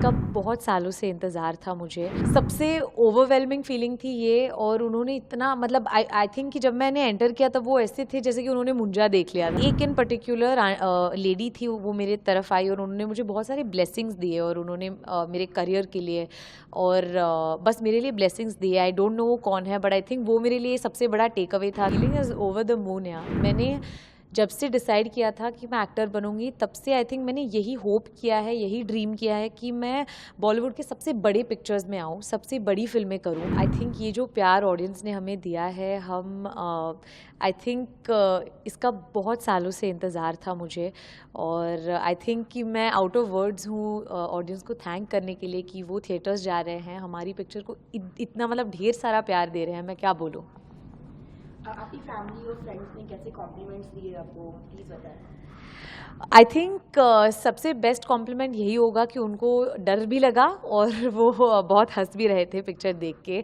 इसका बहुत सालों से इंतज़ार था मुझे। सबसे ओवरवेलमिंग फीलिंग थी ये, और उन्होंने इतना मतलब आई थिंक कि जब मैंने एंटर किया तब वो ऐसे थे जैसे कि उन्होंने मुंजा देख लिया था। एक इन पर्टिकुलर लेडी थी, वो मेरे तरफ आई और उन्होंने मुझे बहुत सारे ब्लेसिंग्स दिए, और उन्होंने मेरे करियर के लिए और बस मेरे लिए ब्लेसिंग्स दिए। आई डोंट नो वो कौन है, बट आई थिंक वो मेरे लिए सबसे बड़ा टेक अवे था। Feeling is over the moon यार। मैंने जब से डिसाइड किया था कि मैं एक्टर बनूंगी, तब से आई थिंक मैंने यही होप किया है, यही ड्रीम किया है कि मैं बॉलीवुड के सबसे बड़े पिक्चर्स में आऊँ, सबसे बड़ी फिल्में करूँ। आई थिंक ये जो प्यार ऑडियंस ने हमें दिया है, हम आई थिंक इसका बहुत सालों से इंतज़ार था मुझे, और आई थिंक कि मैं आउट ऑफ वर्ड्स हूँ ऑडियंस को थैंक करने के लिए कि वो थिएटर्स जा रहे हैं, हमारी पिक्चर को इतना मतलब ढेर सारा प्यार दे रहे हैं। मैं क्या बोलूँ। आपकी फैमिली और फ्रेंड्स ने कैसे कॉम्प्लीमेंट्स दिए आपको, प्लीज़ बताएं। आई थिंक सबसे बेस्ट कॉम्प्लीमेंट यही होगा कि उनको डर भी लगा और वो बहुत हंस भी रहे थे पिक्चर देख के।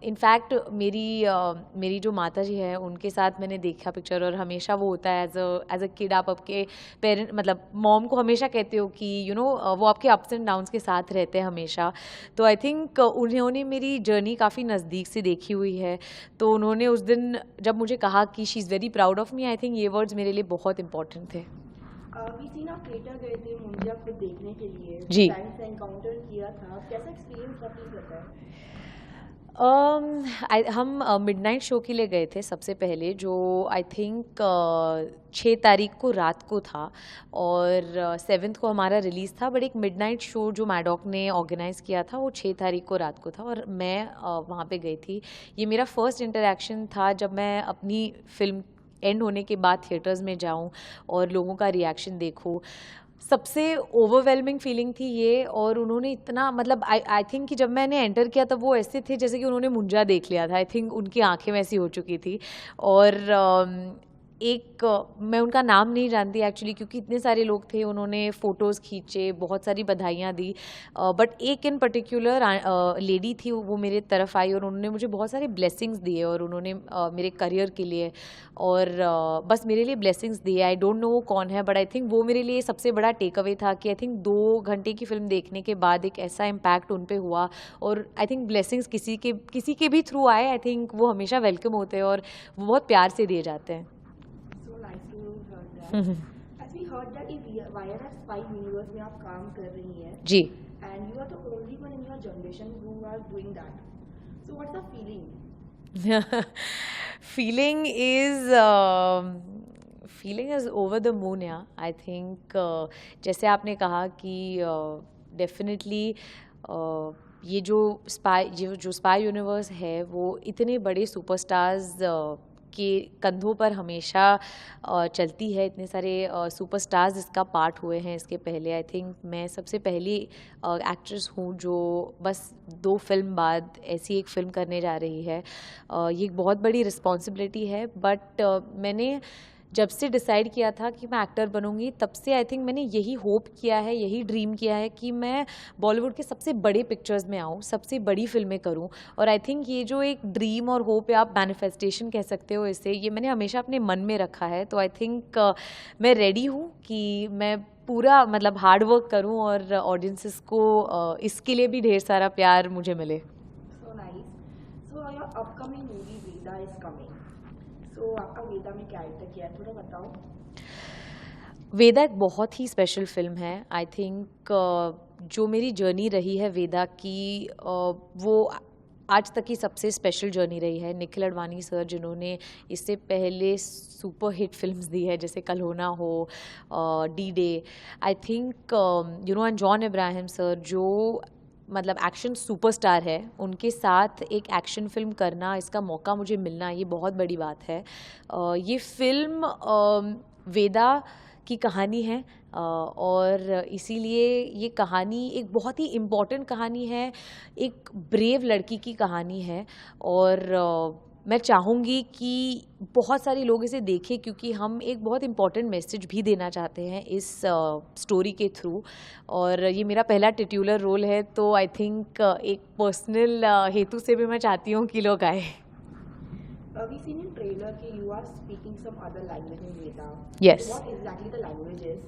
इनफैक्ट मेरी जो माता जी है उनके साथ मैंने देखा पिक्चर, और हमेशा वो होता है एज अ किड, आप आपके पेरेंट मतलब मॉम को हमेशा कहते हो कि वो आपके अप्स एंड डाउन्स के साथ रहते हैं हमेशा। तो आई थिंक उन्होंने मेरी जर्नी काफ़ी नज़दीक से देखी हुई है, तो उन्होंने उस दिन जब मुझे कहा कि she is very proud of me, I think ये वर्ड्स मेरे लिए बहुत इंपॉर्टेंट थे। वीसी ना थिएटर गए थे मुंजिया खुद देखने के लिए, जी। फैन से एनकाउंटर किया था, कैसा एक्सपीरियंस था, प्लीज बताएं। हम मिडनाइट शो के लिए गए थे सबसे पहले, जो आई थिंक 6 तारीख को रात को था, और 7th को हमारा रिलीज़ था। बट एक मिडनाइट शो जो मैडॉक ने ऑर्गेनाइज़ किया था वो 6 तारीख को रात को था, और मैं वहाँ पे गई थी। ये मेरा फर्स्ट इंटरेक्शन था जब मैं अपनी फिल्म एंड होने के बाद थिएटर्स में जाऊं और लोगों का रिएक्शन देखूं। सबसे ओवरवेलमिंग फीलिंग थी ये, और उन्होंने इतना मतलब आई थिंक कि जब मैंने एंटर किया तब वो ऐसे थे जैसे कि उन्होंने मुंजा देख लिया था। आई थिंक उनकी आंखें वैसी हो चुकी थी, और मैं उनका नाम नहीं जानती एक्चुअली क्योंकि इतने सारे लोग थे, उन्होंने फ़ोटोज़ खींचे, बहुत सारी बधाइयाँ दी, बट एक इन पर्टिकुलर लेडी थी, वो मेरे तरफ आई और उन्होंने मुझे बहुत सारे ब्लेसिंग्स दिए, और उन्होंने मेरे करियर के लिए और बस मेरे लिए ब्लेसिंग्स दिए। आई डोंट नो वो कौन है, बट आई थिंक वो मेरे लिए सबसे बड़ा टेक अवे था कि आई थिंक 2 घंटे की फिल्म देखने के बाद एक ऐसा इम्पैक्ट उन पे हुआ, और आई थिंक ब्लेसिंग्स किसी के भी थ्रू आए, आई थिंक वो हमेशा वेलकम होते हैं और वो बहुत प्यार से दिए जाते हैं। As we heard that YRF 5 universe में आप काम कर रही हैं जी। and you are the only one in your generation who are doing that. So what's the feeling? Feeling is over the moon या आई थिंक जैसे आपने कहा कि डेफिनेटली ये जो स्पाई यूनिवर्स है वो इतने बड़े सुपरस्टार्स के कंधों पर हमेशा चलती है। इतने सारे सुपरस्टार्स इसका पार्ट हुए हैं इसके पहले। आई थिंक मैं सबसे पहली एक्ट्रेस हूँ जो बस 2 फिल्म बाद ऐसी एक फ़िल्म करने जा रही है। ये एक बहुत बड़ी रिस्पॉन्सिबिलिटी है, बट मैंने जब से डिसाइड किया था कि मैं एक्टर बनूंगी, तब से आई थिंक मैंने यही होप किया है, यही ड्रीम किया है कि मैं बॉलीवुड के सबसे बड़े पिक्चर्स में आऊँ, सबसे बड़ी फिल्में करूँ। और आई थिंक ये जो एक ड्रीम और होप है, आप मैनिफेस्टेशन कह सकते हो इसे, ये मैंने हमेशा अपने मन में रखा है। तो आई थिंक मैं रेडी हूँ कि मैं पूरा मतलब हार्ड वर्क करूँ और ऑडियंसेस को इसके लिए भी ढेर सारा प्यार मुझे मिले। So nice. So your upcoming movie Veda is coming. So आपका वेदा में कैरेक्टर क्या है, थोड़ा बताओ। वेदा एक बहुत ही स्पेशल फिल्म है। आई थिंक जो मेरी जर्नी रही है वेदा की, वो आज तक की सबसे स्पेशल जर्नी रही है। निखिल अडवाणी सर जिन्होंने इससे पहले सुपर हिट फिल्म्स दी है, जैसे कल हो ना हो, D day, I think and John Ibrahim sir जो मतलब एक्शन सुपरस्टार है, उनके साथ एक एक्शन फिल्म करना, इसका मौका मुझे मिलना, ये बहुत बड़ी बात है। ये फिल्म वेदा की कहानी है, और इसीलिए ये कहानी एक बहुत ही इम्पॉर्टेंट कहानी है, एक ब्रेव लड़की की कहानी है, और मैं चाहूँगी कि बहुत सारे लोग इसे देखें क्योंकि हम एक बहुत इम्पॉर्टेंट मैसेज भी देना चाहते हैं इस स्टोरी के थ्रू। और ये मेरा पहला टिट्यूलर रोल है, तो आई थिंक एक पर्सनल हेतु से भी मैं चाहती हूँ कि लोग आए। we seen in trailer कि you are speaking some other language in Veda. Yes. What exactly the language is?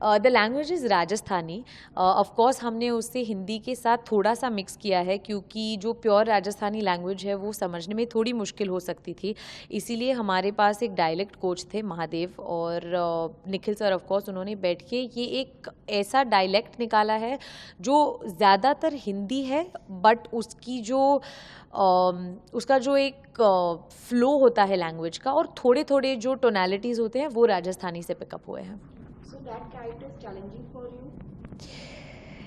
The language is Rajasthani. Of course हमने उससे हिंदी के साथ थोड़ा सा मिक्स किया है क्योंकि जो प्योर राजस्थानी लैंग्वेज है वो समझने में थोड़ी मुश्किल हो सकती थी. इसीलिए हमारे पास एक डायलेक्ट कोच थे महादेव और निखिल सर. ऑफ कोर्स उन्होंने बैठ के ये एक ऐसा डायलेक्ट निकाला है जो ज़्यादातर हिंदी है बट उसकी जो उसका जो एक फ्लो होता है लैंग्वेज का और थोड़े थोड़े जो टोनैलिटीज़ होते हैं वो राजस्थानी से पिकअप हुए हैं. So that character is challenging for you?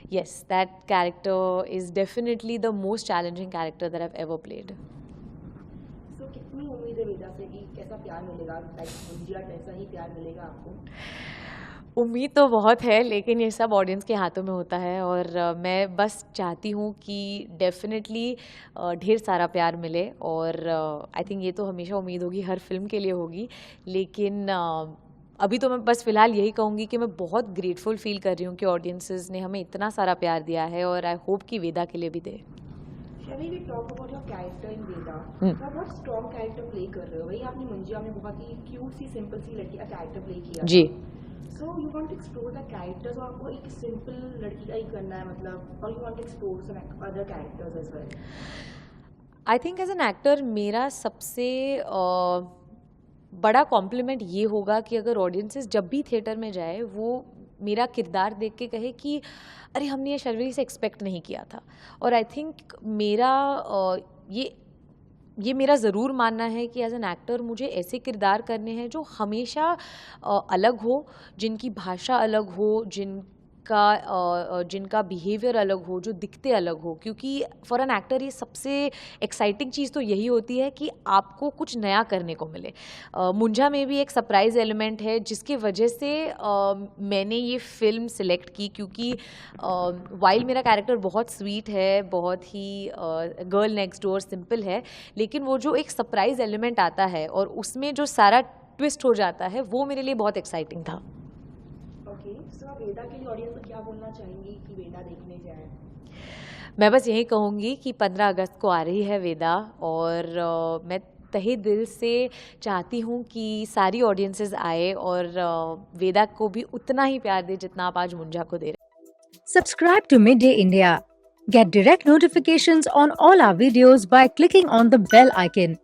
Yes, that character is definitely the most challenging character that I've ever played. So कितनी उम्मीद है वेदा से कि कैसा प्यार मिलेगा? Like मुंजिया जैसा ही प्यार मिलेगा आपको? उम्मीद तो बहुत है लेकिन ये सब ऑडियंस के हाथों में होता है और मैं बस चाहती हूँ कि डेफिनेटली ढेर सारा प्यार मिले और आई थिंक ये तो हमेशा उम्मीद होगी, हर फिल्म के लिए होगी. लेकिन अभी तो मैं बस फ़िलहाल यही कहूँगी कि मैं बहुत ग्रेटफुल फील कर रही हूँ कि ऑडियंसेस ने हमें इतना सारा प्यार दिया है और आई होप कि वेदा के लिए भी दे. Shall we talk about your character in Veda? आप बहुत स्ट्रॉन्ग कैरेक्टर प्ले कर रहे हो. वही आपने मुंजिया में बहुत ही क्यूट सी सिंपल सी लड़की का कैरेक्टर प्ले किया. जी. So you want to explore the characters और आपको एक सिंपल लड़की का ही करना है मतलब और you want to explore some other characters as well? I think as an actor मेरा सबसे बड़ा कॉम्प्लीमेंट ये होगा कि अगर ऑडियंसेस जब भी थिएटर में जाए वो मेरा किरदार देख के कहे कि अरे हमने ये शर्वरी से एक्सपेक्ट नहीं किया था. और आई थिंक मेरा ये मेरा ज़रूर मानना है कि एज एन एक्टर मुझे ऐसे किरदार करने हैं जो हमेशा अलग हो, जिनकी भाषा अलग हो, जिनका बिहेवियर अलग हो, जो दिखते अलग हो. क्योंकि फॉर एन एक्टर ये सबसे एक्साइटिंग चीज़ तो यही होती है कि आपको कुछ नया करने को मिले. मुंजा में भी एक सरप्राइज एलिमेंट है जिसके वजह से मैंने ये फिल्म सिलेक्ट की क्योंकि वाइल मेरा कैरेक्टर बहुत स्वीट है, बहुत ही गर्ल नेक्स्ट डोर सिंपल है, लेकिन वो जो एक सरप्राइज एलिमेंट आता है और उसमें जो सारा ट्विस्ट हो जाता है वो मेरे लिए बहुत एक्साइटिंग था. ओके, सो आप वेदा के लिए ऑडियंस को क्या बोलना चाहेंगी कि वेदा देखने जाए? मैं बस यही कहूँगी कि 15 अगस्त को आ रही है वेदा और मैं तहे दिल से चाहती हूँ कि सारी ऑडियंसेस आए और वेदा को भी उतना ही प्यार दे जितना आप आज मुंजा को दे रहे हैं. Subscribe to Midday India. Get direct notifications on all our videos by clicking on the bell icon.